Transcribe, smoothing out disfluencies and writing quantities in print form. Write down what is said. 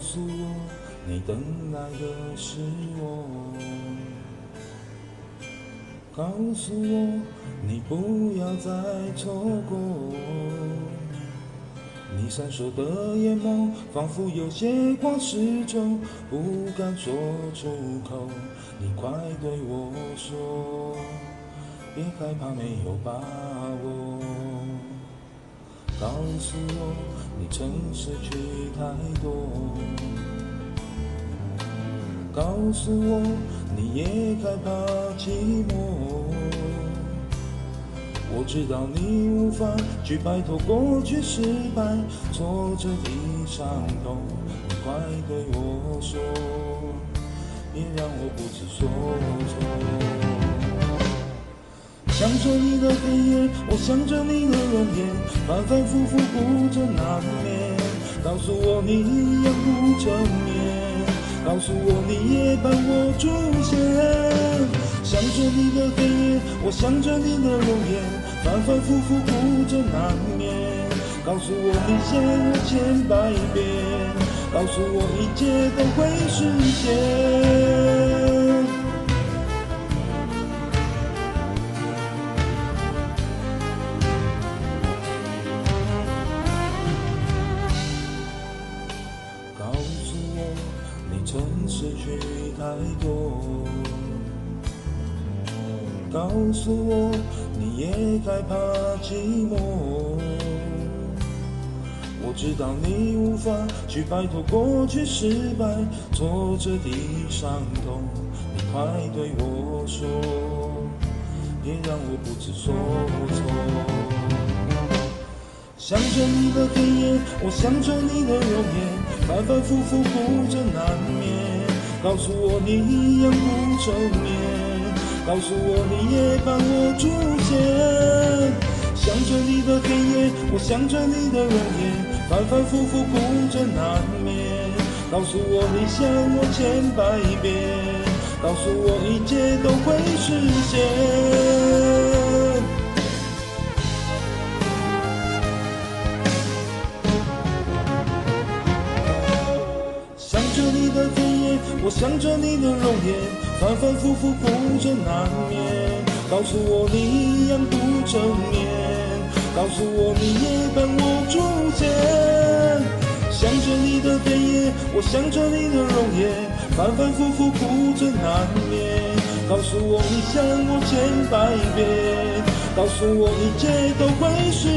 诉我，你等来的是我。告诉我，你不要再错过。你闪烁的眼眸，仿佛有些话始终不敢说出口。你快对我说，别害怕没有把握。告诉我，你曾失去太多。告诉我，你也害怕寂寞。我知道你无法去摆脱过去失败、挫折的伤痛。你快对我说，别让我不知所措。想着你的黑夜，我想着你的容颜，反反复复不着难眠。告诉我你一样不正面，告诉我你也伴我出现。想着你的黑夜，我想着你的容颜，反反复复不着难眠。告诉我你欠我千百遍，告诉我一切都会实现。告诉我，你曾失去太多。告诉我，你也害怕寂寞。我知道你无法去摆脱过去失败、挫折的伤痛。你快对我说，别让我不知所措。想着你的黑夜，我想着你的容颜，反反复复不着难眠。告诉我你一样不正面，告诉我你也伴我出现。想着你的黑夜，我想着你的容颜，反反复复不着难眠。告诉我你想我千百遍，告诉我一切都会实现。想着你的黑夜，我想着你的容颜，反反复复不着难眠。告诉我你一样不正面，告诉我你也伴我出现。想着你的黑夜，我想着你的容颜，反反复复不着难眠。告诉我你想我千百遍，告诉我一切都会实